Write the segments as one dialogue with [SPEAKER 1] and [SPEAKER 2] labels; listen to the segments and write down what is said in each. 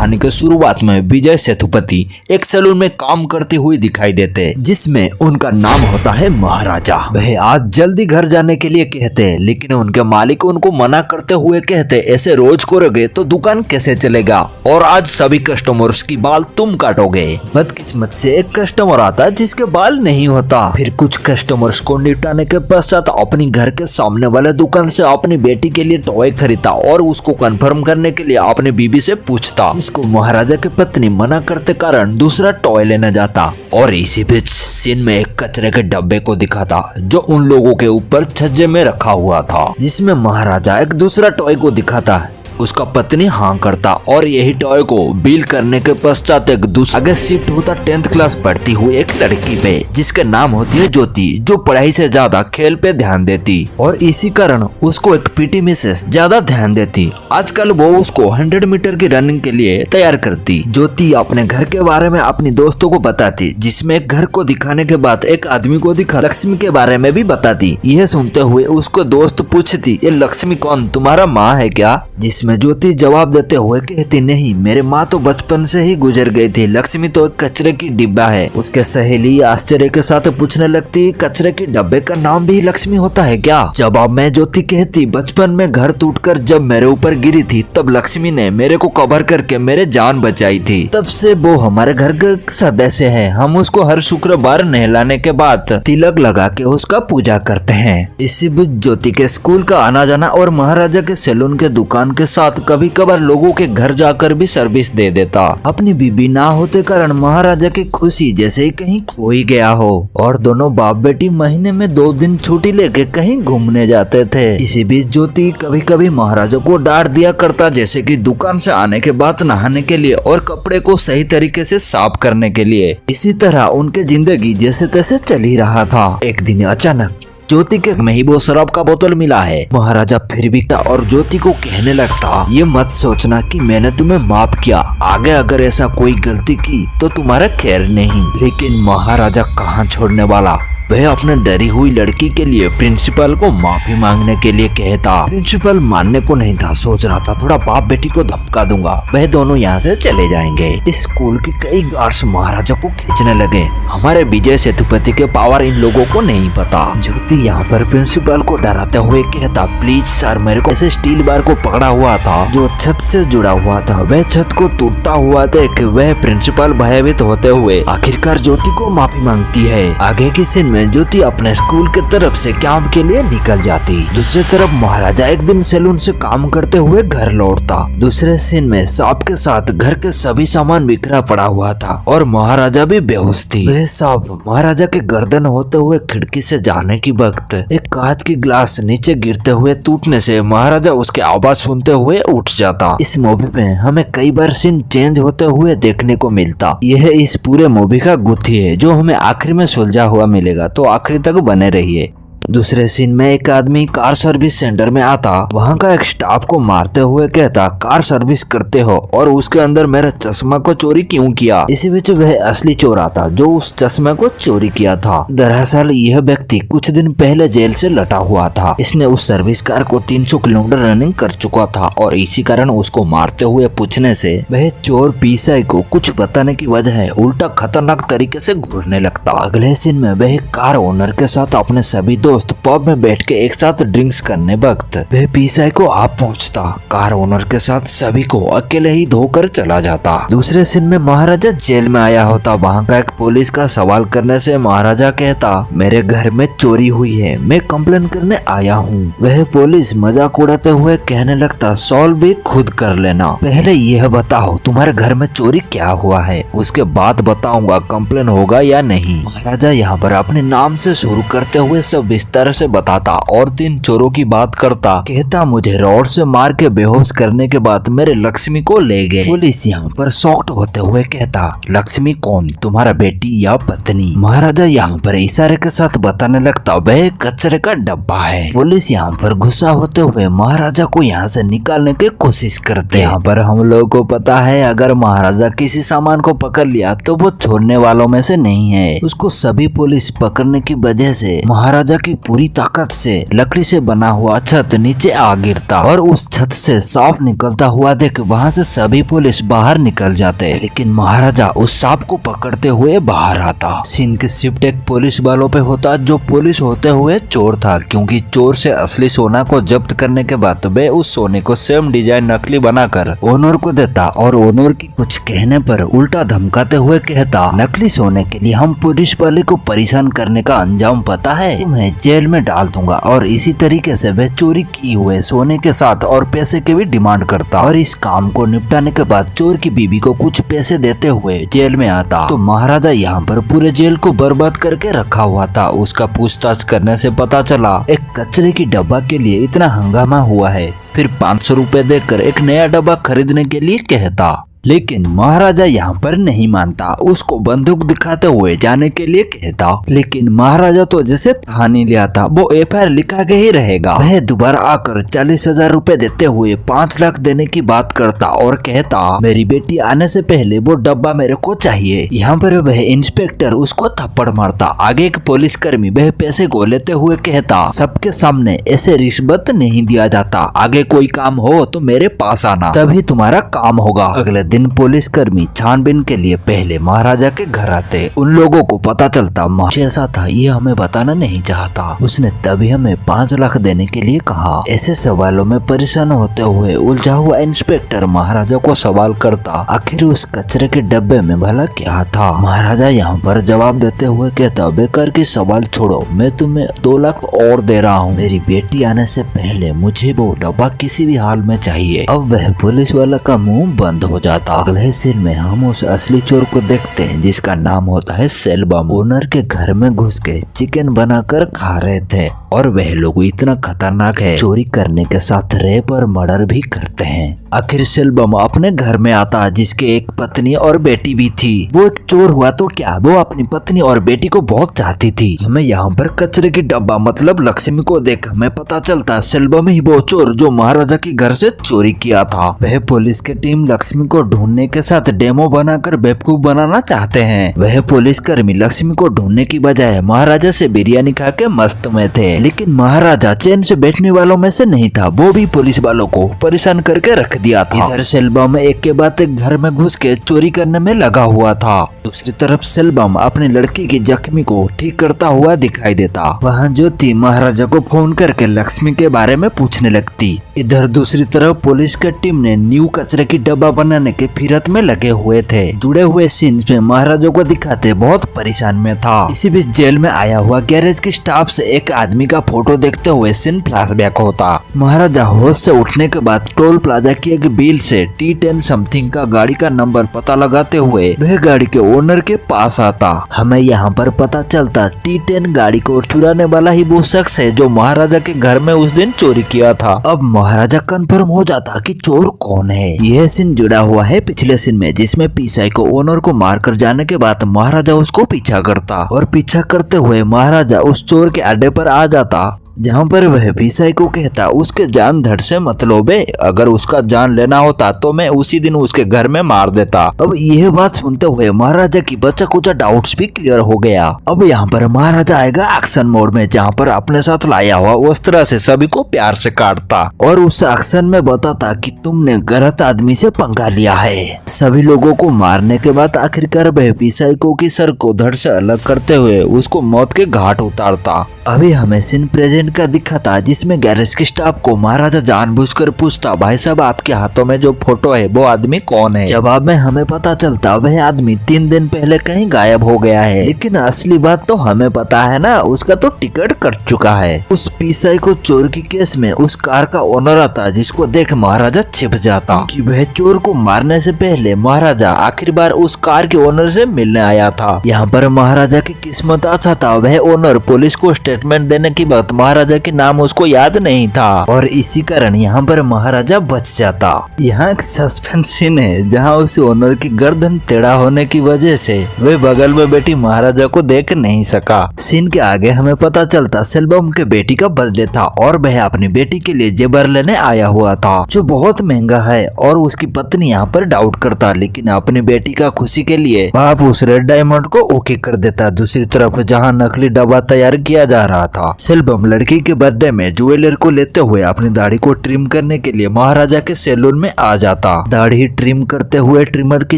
[SPEAKER 1] कहानी के शुरुआत में विजय सेतुपति एक सैलून में काम करते हुए दिखाई देते, जिसमें उनका नाम होता है महाराजा। वह आज जल्दी घर जाने के लिए कहते, लेकिन उनके मालिक उनको मना करते हुए कहते, ऐसे रोज करोगे तो दुकान कैसे चलेगा, और आज सभी कस्टमर्स की बाल तुम काटोगे। बदकिस्मत से एक कस्टमर आता जिसके बाल नहीं होता। फिर कुछ कस्टमर्स को निपटाने के पश्चात अपनी घर के सामने वाले दुकान से अपनी बेटी के लिए टॉय खरीदा और उसको कंफर्म करने के लिए अपनी बीबी से पूछता, जिसको महाराजा की पत्नी मना करते कारण दूसरा टॉय लेने जाता। और इसी बीच सीन में एक कचरे के डब्बे को दिखाता जो उन लोगों के ऊपर छज्जे में रखा हुआ था, जिसमें महाराजा एक दूसरा टॉय को दिखाता। उसका पत्नी हाँ करता और यही टॉय को बिल करने के पश्चात एक दूसरा आगे शिफ्ट होता 10th क्लास पढ़ती हुई एक लड़की पे, जिसके नाम होती है ज्योति, जो पढ़ाई से ज्यादा खेल पे ध्यान देती और इसी कारण उसको एक पीटी मिसेस ज्यादा ध्यान देती। आजकल वो उसको 100 मीटर की रनिंग के लिए तैयार करती। ज्योति अपने घर के बारे में अपनी दोस्तों को बताती, जिसमें एक घर को दिखाने के बाद एक आदमी को दिखा लक्ष्मी के बारे में भी बताती। यह सुनते हुए उसको दोस्त पूछती, ये लक्ष्मी कौन, तुम्हारा माँ है क्या? जिसमें ज्योति जवाब देते हुए कहती, नहीं, मेरे माँ तो बचपन से ही गुजर गई थी, लक्ष्मी तो एक कचरे की डिब्बा है। उसके सहेली आश्चर्य के साथ पूछने लगती, कचरे की डब्बे का नाम भी लक्ष्मी होता है क्या? जवाब में ज्योति कहती, बचपन में घर टूटकर जब मेरे ऊपर गिरी थी तब लक्ष्मी ने मेरे को कवर करके मेरे जान बचाई थी। तब से वो हमारे घर के सदस्य है। हम उसको हर शुक्रवार नहलाने के बाद तिलक लगा के उसका पूजा करते हैं। इसी बीच ज्योति के स्कूल का आना जाना और महाराजा के सैलून के दुकान के साथ कभी कभार लोगों के घर जाकर भी सर्विस दे देता। अपनी बीबी ना होते कारण महाराजा की खुशी जैसे ही कहीं खो ही गया हो, और दोनों बाप बेटी महीने में 2 दिन छुट्टी लेके कहीं घूमने जाते थे। इसी बीच ज्योति कभी कभी महाराजा को डांट दिया करता, जैसे कि दुकान से आने के बाद नहाने के लिए और कपड़े को सही तरीके से साफ करने के लिए। इसी तरह उनकी जिंदगी जैसे तैसे चल ही रहा था। एक दिन अचानक ज्योति के में ही वो शराब का बोतल मिला है। महाराजा फिर भी और ज्योति को कहने लगता, ये मत सोचना कि मैंने तुम्हें माफ किया, आगे अगर ऐसा कोई गलती की तो तुम्हारा खैर नहीं। लेकिन महाराजा कहाँ छोड़ने वाला। वह अपने डरी हुई लड़की के लिए प्रिंसिपल को माफी मांगने के लिए कहता। प्रिंसिपल मानने को नहीं था, सोच रहा था थोड़ा बाप बेटी को धमका दूंगा, वह दोनों यहाँ से चले जाएंगे। स्कूल के कई गार्ड्स महाराजा को खींचने लगे। हमारे विजय सेतुपति के पावर इन लोगों को नहीं पता। ज्योति यहाँ पर प्रिंसिपल को डराते हुए कहता, प्लीज सर, मेरे को ऐसे स्टील बार को पकड़ा हुआ था जो छत से जुड़ा हुआ था, वह छत को टूटता हुआ देख वह प्रिंसिपल भयभीत होते हुए आखिरकार ज्योति को माफी मांगती है। आगे की सीन में ज्योति अपने स्कूल की तरफ से कैंप के लिए निकल जाती। दूसरी तरफ महाराजा एक दिन सैलून से काम करते हुए घर लौटता। दूसरे सीन में सांप के साथ घर के सभी सामान बिखरा पड़ा हुआ था और महाराजा भी बेहोश थी। वह सांप महाराजा के गर्दन होते हुए खिड़की से जाने की वक्त एक कांच की ग्लास नीचे गिरते हुए टूटने से महाराजा उसकी आवाज सुनते हुए उठ जाता। इस मूवी में हमें कई बार सीन चेंज होते हुए देखने को मिलता। यह इस पूरे मूवी का गुत्थी है जो हमें आखिर में सुलझा हुआ मिलेगा, तो आखिरी तक बने रहिए। दूसरे सीन में एक आदमी कार सर्विस सेंटर में आता, वहाँ का एक स्टाफ को मारते हुए कहता, कार सर्विस करते हो और उसके अंदर मेरा चश्मा को चोरी क्यों किया? इसी बीच वह असली चोर आता जो उस चश्मे को चोरी किया था। दरअसल यह व्यक्ति कुछ दिन पहले जेल से लटा हुआ था। इसने उस सर्विस कार को 300 किलोमीटर रनिंग कर चुका था और इसी कारण उसको मारते हुए पूछने से वह चोर पीसाई को कुछ बताने की वजह उल्टा खतरनाक तरीके से घूरने लगता। अगले सीन में वह कार ओनर के साथ अपने सभी दोस्त पब में बैठ के एक साथ ड्रिंक्स करने वक्त वह पीसाई को आप पहुंचता। कार ओनर के साथ सभी को अकेले ही धोकर चला जाता। दूसरे सीन में महाराजा जेल में आया होता। वहाँ का एक पुलिस का सवाल करने से महाराजा कहता, मेरे घर में चोरी हुई है, मैं कंप्लेन करने आया हूँ। वह पुलिस मजाक उड़ाते हुए कहने लगता, सॉल्व भी खुद कर लेना, पहले यह बताओ तुम्हारे घर में चोरी क्या हुआ है, उसके बाद बताऊंगा कंप्लेन होगा या नहीं। महाराजा यहाँ पर अपने नाम से शुरू करते हुए सब तरह से बताता और 3 चोरों की बात करता। कहता, मुझे रॉड से मार के बेहोश करने के बाद मेरे लक्ष्मी को ले गए। पुलिस यहाँ पर शॉक्ड होते हुए कहता, लक्ष्मी कौन, तुम्हारा बेटी या पत्नी? महाराजा यहाँ पर इशारे के साथ बताने लगता, वह कचरे का डब्बा है। पुलिस यहाँ पर गुस्सा होते हुए महाराजा को यहाँ से निकालने की कोशिश करते। यहाँ पर हम लोगों को पता है अगर महाराजा किसी सामान को पकड़ लिया तो वो छोड़ने वालों में से नहीं है। उसको सभी पुलिस पकड़ने की वजह से महाराजा की की पूरी ताकत से लकड़ी से बना हुआ छत नीचे आ गिरता और उस छत से सांप निकलता हुआ देख वहाँ से सभी पुलिस बाहर निकल जाते, लेकिन महाराजा उस सांप को पकड़ते हुए बाहर आता। सीन के शिफ्ट एक पुलिस वालों पे होता जो पुलिस होते हुए चोर था, क्योंकि चोर से असली सोना को जब्त करने के बाद वे उस सोने को सेम डिजाइन नकली बनाकर ओनर को देता और ओनर की कुछ कहने पर उल्टा धमकाते हुए कहता, नकली सोने के लिए हम पुलिस वाले को परेशान करने का अंजाम पता है, तुम्हें जेल में डाल दूंगा। और इसी तरीके से वह चोरी की हुए सोने के साथ और पैसे की भी डिमांड करता और इस काम को निपटाने के बाद चोर की बीवी को कुछ पैसे देते हुए जेल में आता। तो महाराजा यहाँ पर पूरे जेल को बर्बाद करके रखा हुआ था। उसका पूछताछ करने से पता चला एक कचरे की डब्बा के लिए इतना हंगामा हुआ है। फिर 500 रुपए देकर एक नया डब्बा खरीदने के लिए कहता, लेकिन महाराजा यहाँ पर नहीं मानता। उसको बंदूक दिखाते हुए जाने के लिए कहता, लेकिन महाराजा तो जैसे कहानी ले आता वो एफआईआर लिखा के ही रहेगा। वह दोबारा आकर 40,000 रुपए देते हुए 5 लाख देने की बात करता और कहता, मेरी बेटी आने से पहले वो डब्बा मेरे को चाहिए। यहाँ पर वह इंस्पेक्टर उसको थप्पड़ मारता। आगे एक पुलिस कर्मी वह पैसे को लेते हुए कहता, सबके सामने ऐसे रिश्वत नहीं दिया जाता, आगे कोई काम हो तो मेरे पास आना, तभी तुम्हारा काम होगा। अगले दिन पुलिसकर्मी छानबीन के लिए पहले महाराजा के घर आते। उन लोगों को पता चलता ऐसा था, ये हमें बताना नहीं चाहता, उसने तभी हमें 5 लाख देने के लिए कहा। ऐसे सवालों में परेशान होते हुए उलझा हुआ इंस्पेक्टर महाराजा को सवाल करता, आखिर उस कचरे के डब्बे में भला क्या था। महाराजा यहाँ पर जवाब देते हुए कहता, बेकार की सवाल छोड़ो, मैं तुम्हें 2 लाख और दे रहा हूँ, मेरी बेटी आने से पहले मुझे वो डब्बा किसी भी हाल में चाहिए। अब वह पुलिस वाला का मुंह बंद हो जाता। अगले सीन में हम उस असली चोर को देखते हैं जिसका नाम होता है सेल्वम। ओनर के घर में घुस के चिकन बनाकर खा रहे थे और वह लोग इतना खतरनाक है, चोरी करने के साथ रेप और मर्डर भी करते हैं। आखिर सेल्वम अपने घर में आता जिसके एक पत्नी और बेटी भी थी। वो एक चोर हुआ तो क्या, वो अपनी पत्नी और बेटी को बहुत चाहती थी। हमें यहाँ पर कचरे की डब्बा मतलब लक्ष्मी को देख हमें पता चलता सेल्वम ही वो चोर जो महाराजा के घर से चोरी किया था। वह पुलिस की टीम लक्ष्मी को ढूंढने के साथ डेमो बनाकर बेवकूफ बनाना चाहते हैं। वह पुलिसकर्मी लक्ष्मी को ढूंढने की बजाय महाराजा से बिरयानी खा के मस्त में थे, लेकिन महाराजा चैन से बैठने वालों में से नहीं था, वो भी पुलिस वालों को परेशान करके रख दिया था। इधर सेल्वम एक के बाद एक घर में घुस के चोरी करने में लगा हुआ था। दूसरी तरफ सेल्वम अपनी लड़की की जख्मी को ठीक करता हुआ दिखाई देता। वहाँ ज्योति महाराजा को फोन करके लक्ष्मी के बारे में पूछने लगती। इधर दूसरी तरफ पुलिस की टीम ने न्यू कचरे की डब्बा बनाने के फिरत में लगे हुए थे। जुड़े हुए सीन में महाराजा को दिखाते बहुत परेशान में था। इसी बीच जेल में आया हुआ गैरेज के स्टाफ से एक आदमी का फोटो देखते हुए सीन फ्लैशबैक होता। महाराजा होश से उठने के बाद टोल प्लाजा की एक बिल से T10 समथिंग का गाड़ी का नंबर पता लगाते हुए वह गाड़ी के ओनर के पास आता। हमें यहाँ पर पता चलता T10 गाड़ी को चुराने वाला ही वो शख्स है जो महाराजा के घर में उस दिन चोरी किया था। अब महाराजा कंफर्म हो जाता कि चोर कौन है। यह सीन जुड़ा हुआ है पिछले सीन में जिसमें पीसाई को ओनर को मारकर जाने के बाद महाराजा उसको पीछा करता और पीछा करते हुए महाराजा उस चोर के अड्डे पर आ जाता, जहाँ पर वह पीसाई को कहता उसके जान धड़ से मतलब है, अगर उसका जान लेना होता तो मैं उसी दिन उसके घर में मार देता। अब यह बात सुनते हुए महाराजा की बच्चा कुछ डाउट्स भी क्लियर हो गया। अब यहाँ पर महाराजा आएगा एक्शन मोड में, जहाँ पर अपने साथ लाया हुआ उस तरह से सभी को प्यार से काटता और उस एक्शन में बताता कि तुमने गलत आदमी से पंगा लिया है। सभी लोगों को मारने के बाद आखिरकार वह पीसाई को की सर को धड़ से अलग करते हुए उसको मौत के घाट उतारता। अभी हमें सीन प्रेजेंट का दिखाता जिसमें गैरेज के स्टाफ को महाराजा जानबूझकर पूछता, भाई साहब आपके हाथों में जो फोटो है वो आदमी कौन है। जवाब में हमें पता चलता वह आदमी 3 दिन पहले कहीं गायब हो गया है, लेकिन असली बात तो हमें पता है ना, उसका तो टिकट कट चुका है। उस पीसाई को चोर की केस में उस कार का ओनर आता जिसको देख महाराजा छिप जाता कि वह चोर को मारने से पहले महाराजा आखिर बार उस कार के ओनर से मिलने आया था। यहाँ पर महाराजा की किस्मत अच्छा था, वह ओनर पुलिस को स्टेटमेंट देने की बात महाराजा के नाम उसको याद नहीं था और इसी कारण यहाँ पर महाराजा बच जाता। यहाँ एक सस्पेंस सीन है जहाँ उस ओनर की गर्दन टेढ़ा होने की वजह से वे बगल में बैठी महाराजा को देख नहीं सका। सीन के आगे हमें पता चलता सेल्वम के बेटी का बर्थडे था और वह अपनी बेटी के लिए जेवर लेने आया हुआ था जो बहुत महंगा है और उसकी पत्नी यहाँ पर डाउट करता, लेकिन अपनी बेटी का खुशी के लिए बाप उस रेड डायमंड को ओके कर देता। दूसरी तरफ जहाँ नकली डब्बा तैयार किया जा जा रहा था। सेल्वम लड़की के बर्थडे में ज्वेलर को लेते हुए अपनी दाढ़ी को ट्रिम करने के लिए महाराजा के सैलून में आ जाता। दाढ़ी ट्रिम करते हुए ट्रिमर की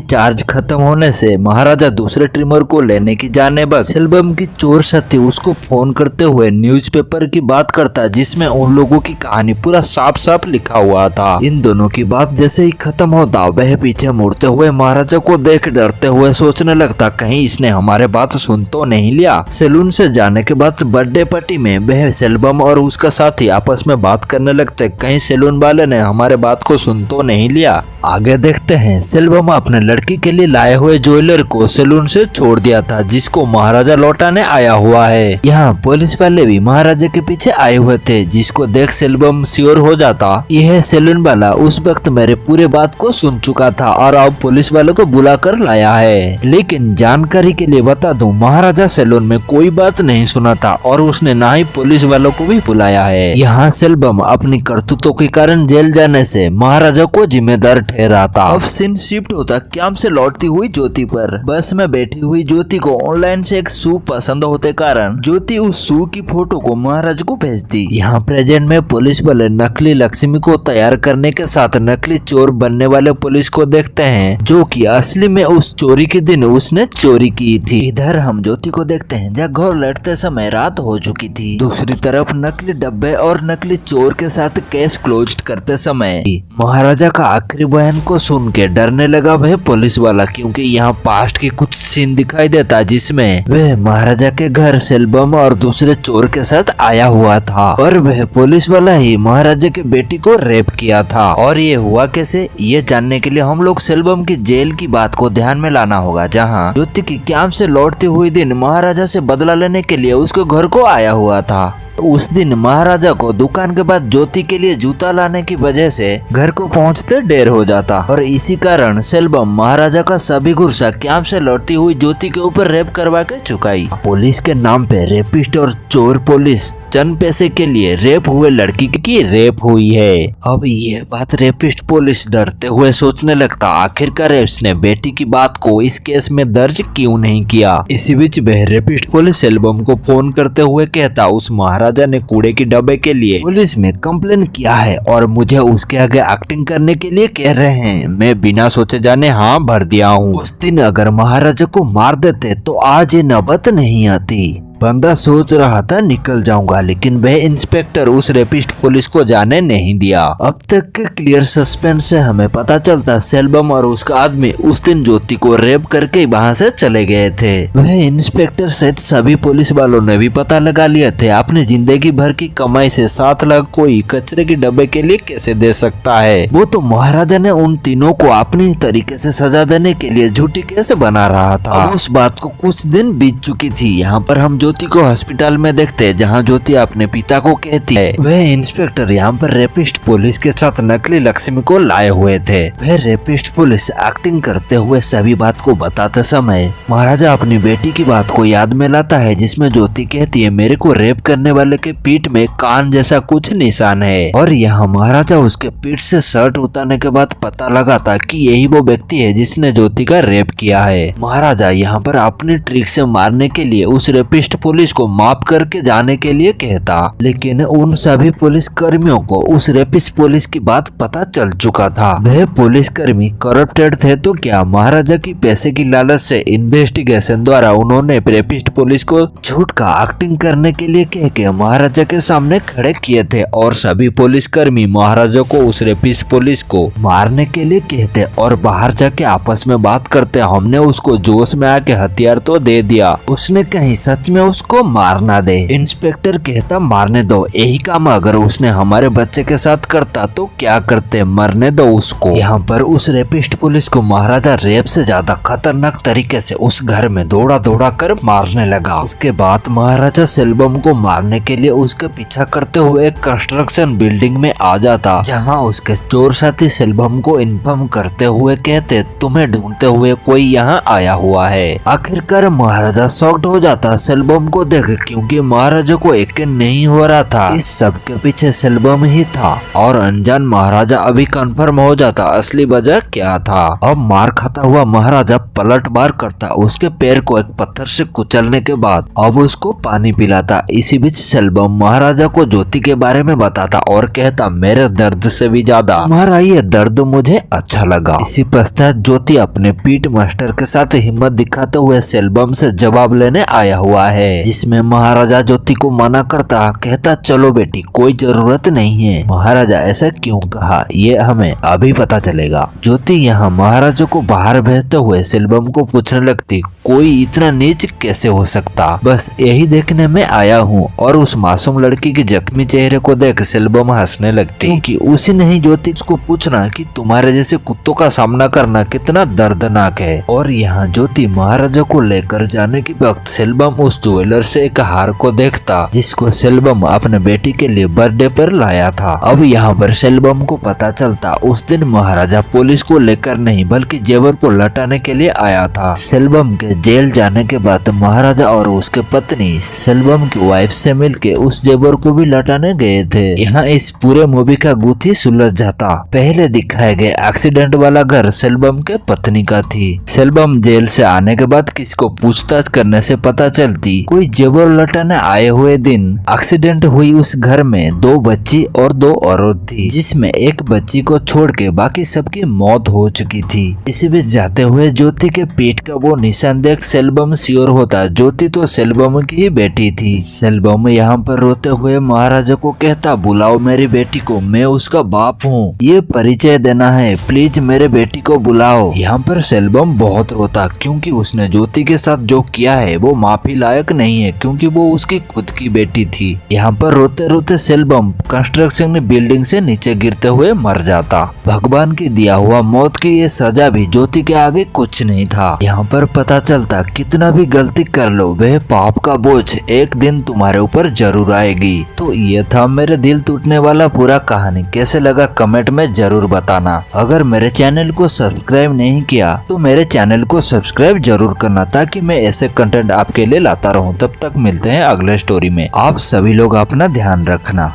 [SPEAKER 1] चार्ज खत्म होने से महाराजा दूसरे ट्रिमर को लेने की जाने बस सेल्वम की चोर साथी उसको फोन करते हुए न्यूज़पेपर की बात करता, जिसमें उन लोगों की कहानी पूरा साफ साफ लिखा हुआ था। इन दोनों की बात जैसे ही खत्म होता वह पीछे मुड़ते हुए महाराजा को देख डरते हुए सोचने लगता, कहीं इसने हमारे बात सुन तो नहीं लिया। सैलून से जाने के बाद बर्थडे पार्टी में वह सेल्वम और उसका साथी आपस में बात करने लगते, कहीं सैलून वाले ने हमारे बात को सुन तो नहीं लिया। आगे देखते हैं, सेल्वम अपने लड़की के लिए लाए हुए ज्वेलर को सैलून से छोड़ दिया था, जिसको महाराजा लौटाने आया हुआ है। यहाँ पुलिस वाले भी महाराजा के पीछे आए हुए थे, जिसको देख सेल्वम श्योर हो जाता, यह सैलून वाला उस वक्त मेरे पूरे बात को सुन चुका था और अब पुलिस वालों को बुला कर लाया है। लेकिन जानकारी के लिए बता दूं, महाराजा सैलून में कोई बात नहीं सुना था और उसने ना ही पुलिस वालों को भी बुलाया है। यहाँ सेल्वम अपनी करतूतों के कारण जेल जाने से महाराजा को जिम्मेदार ठहरा था। अब सीन शिफ्ट होता कैंप से लौटती हुई ज्योति पर। बस में बैठी हुई ज्योति को ऑनलाइन से एक शू पसंद होते कारण ज्योति उस शू की फोटो को महाराज को भेजती। यहाँ प्रेजेंट में पुलिस वाले नकली लक्ष्मी को तैयार करने के साथ नकली चोर बनने वाले पुलिस को देखते हैं, जो कि असली में उस चोरी के दिन उसने चोरी की थी। इधर हम ज्योति को देखते हैं जहाँ घर लौटते समय रात हो चुकी थी। दूसरी तरफ नकली डब्बे और नकली चोर के साथ केस क्लोज करते समय महाराजा का आखिरी बयान को सुन के डरने लगा वह पुलिस वाला, क्योंकि यहाँ पास्ट की कुछ सीन दिखाई देता जिसमें वह महाराजा के घर सेल्वम और दूसरे चोर के साथ आया हुआ था और वह पुलिस वाला ही महाराजा के बेटी को रेप किया था। और ये हुआ कैसे, ये जानने के लिए हम लोग सेल्वम की जेल की बात को ध्यान में लाना होगा, जहाँ ज्योति की कैंप से लौटती हुई दिन महाराजा से बदला लेने के लिए उसके घर को आया हुआ था। उस दिन महाराजा को दुकान के बाद ज्योति के लिए जूता लाने की वजह से घर को पहुंचते देर हो जाता और इसी कारण सेल्वम महाराजा का सभी गुस्सा कैंप से लौटती हुई ज्योति के ऊपर रेप करवा के चुकाई। पुलिस के नाम पे रेपिस्ट और चोर पुलिस चंद पैसे के लिए रेप हुए लड़की की रेप हुई है। अब ये बात रेपिस्ट पुलिस डरते हुए सोचने लगता, आखिरकार इसने बेटी की बात को इस केस में दर्ज क्यों नहीं किया। इसी बीच वह रेपिस्ट पुलिस सेल्वम को फोन करते हुए कहता, उस महाराजा ने कूड़े की डब्बे के लिए पुलिस में कंप्लेन किया है और मुझे उसके आगे एक्टिंग करने के लिए कह रहे हैं। मैं बिना सोचे जाने हाँ भर दिया हूँ। उस दिन अगर महाराजा को मार देते तो आज ये नौबत नहीं आती। बंदा सोच रहा था निकल जाऊंगा, लेकिन वह इंस्पेक्टर उस रेपिस्ट पुलिस को जाने नहीं दिया। अब तक के क्लियर सस्पेंस से हमें पता चलता सेल्वम और उसका आदमी उस दिन ज्योति को रेप करके वहां से चले गए थे। वह इंस्पेक्टर सहित सभी पुलिस वालों ने भी पता लगा लिया थे अपनी जिंदगी भर की कमाई से 7 लाख कोई कचरे के डब्बे के लिए कैसे दे सकता है। वो तो महाराजा ने उन तीनों को अपनी तरीके से सजा देने के लिए झूठी केस बना रहा था। उस बात को कुछ दिन बीत चुकी थी। यहाँ पर हम ज्योति को हॉस्पिटल में देखते हैं, जहाँ ज्योति अपने पिता को कहती है वह इंस्पेक्टर यहाँ पर रेपिस्ट पुलिस के साथ नकली लक्ष्मी को लाए हुए थे। वह रेपिस्ट पुलिस एक्टिंग करते हुए सभी बात को बताते समय महाराजा अपनी बेटी की बात को याद में लाता है, जिसमें ज्योति कहती है मेरे को रेप करने वाले के पीठ में कान जैसा कुछ निशान है। और यहाँ महाराजा उसके पीठ से शर्ट उतारने के बाद पता लगाता कि यही वो व्यक्ति है जिसने ज्योति का रेप किया है। महाराजा यहाँ पर अपनी ट्रिक से मारने के लिए उस रेपिस्ट पुलिस को माफ करके जाने के लिए कहता, लेकिन उन सभी पुलिस कर्मियों को उस रेपिस्ट पुलिस की बात पता चल चुका था। वह पुलिस कर्मी करप्टेड थे तो क्या महाराजा की पैसे की लालच से इन्वेस्टिगेशन द्वारा उन्होंने रेपिस्ट पुलिस को झूठ का एक्टिंग करने के लिए कह के महाराजा के सामने खड़े किए थे और सभी पुलिस कर्मी महाराजा को उस रेपिस्ट पुलिस को मारने के लिए कहते और बाहर जाके आपस में बात करते, हमने उसको जोश में आके हथियार तो दे दिया, उसने कहीं सच में उसको मारना दे। इंस्पेक्टर कहता मारने दो, यही काम अगर उसने हमारे बच्चे के साथ करता तो क्या करते, मरने दो उसको। यहाँ पर उस रेपिस्ट पुलिस को महाराजा रेप से ज्यादा खतरनाक तरीके से उस घर में दौड़ा दौड़ा कर मारने लगा। इसके बाद महाराजा सेल्वम को मारने के लिए उसके पीछा करते हुए एक कंस्ट्रक्शन बिल्डिंग में आ जाता, जहाँ उसके चोर साथी सेल्वम को इन्फॉर्म करते हुए कहते तुम्हें ढूंढते हुए कोई यहाँ आया हुआ है। आखिरकार महाराजा शॉक्ड हो जाता, सेल्वम सेल्वम को देख, क्योंकि महाराजा को यकीन नहीं हो रहा था इस सब के पीछे सेल्वम ही था और अनजान महाराजा अभी कंफर्म हो जाता असली वजह क्या था। अब मार खाता हुआ महाराजा पलटवार करता उसके पैर को एक पत्थर से कुचलने के बाद अब उसको पानी पिलाता। इसी बीच सेल्वम महाराजा को ज्योति के बारे में बताता और कहता मेरे दर्द से भी ज्यादा तुम्हारा ये दर्द मुझे अच्छा लगा। इसी पश्चात ज्योति अपने पीट मास्टर के साथ हिम्मत दिखाते हुए सेल्वम से जवाब लेने आया हुआ है, जिसमें महाराजा ज्योति को मना करता, कहता चलो बेटी कोई जरूरत नहीं है। महाराजा ऐसा क्यों कहा ये हमें अभी पता चलेगा। ज्योति यहाँ महाराजा को बाहर भेजते हुए सेल्वम को पूछने लगती कोई इतना नीच कैसे हो सकता, बस यही देखने में आया हूँ। और उस मासूम लड़की के जख्मी चेहरे को देख सेल्वम हंसने लगती, क्योंकि उसी ने ही ज्योति को पूछना कि तुम्हारे जैसे कुत्तों का सामना करना कितना दर्दनाक है। और यहाँ ज्योति महाराजा को लेकर जाने के वक्त सेल्वम उस ज्वेलर से एक हार को देखता जिसको सेल्वम अपने बेटी के लिए बर्थडे पर लाया था। अब यहाँ पर सेल्वम को पता चलता उस दिन महाराजा पुलिस को लेकर नहीं बल्कि जेवर को लौटाने के लिए आया था। सेल्वम के जेल जाने के बाद महाराजा और उसके पत्नी सेल्वम की वाइफ से मिलके उस जेवर को भी लौटाने गए थे। यहाँ इस पूरे मूवी का गुत्थी सुलझ जाता। पहले दिखाए गए एक्सीडेंट वाला घर सेल्वम के पत्नी का थी। सेल्वम जेल से आने के बाद किसको पूछताछ करने से पता चलती कोई जेवर लौटाने आए हुए दिन एक्सीडेंट हुई उस घर में 2 बच्ची और 2 औरत थी, जिसमें एक बच्ची को छोड़ के बाकी सबकी मौत हो चुकी थी। इसी बीच जाते हुए ज्योति के पेट का वो निशान देख सेल्वम श्योर होता ज्योति तो सेल्वम की ही बेटी थी। सेल्वम यहाँ पर रोते हुए महाराजा को कहता बुलाओ मेरी बेटी को, मैं उसका बाप हूँ, ये परिचय देना है, प्लीज मेरे बेटी को बुलाओ। यहाँ पर सेल्वम बहुत रोता क्योंकि उसने ज्योति के साथ जो किया है वो माफी लायक नहीं है, क्योंकि वो उसकी खुद की बेटी थी। यहाँ पर रोते रोते सेल्वम कंस्ट्रक्शन बिल्डिंग से नीचे गिरते हुए मर जाता। भगवान की दिया हुआ मौत की ये सजा भी ज्योति के आगे कुछ नहीं था। यहाँ पर पता चलता कितना भी गलती कर लो वह पाप का बोझ एक दिन तुम्हारे ऊपर जरूर आएगी। तो ये था मेरे दिल टूटने वाला पूरा कहानी। कैसे लगा कमेंट में जरूर बताना। अगर मेरे चैनल को सब्सक्राइब नहीं किया तो मेरे चैनल को सब्सक्राइब जरूर करना, ताकि मैं ऐसे कंटेंट आपके लिए लाता रहूं। तब तक मिलते हैं अगले स्टोरी में। आप सभी लोग अपना ध्यान रखना।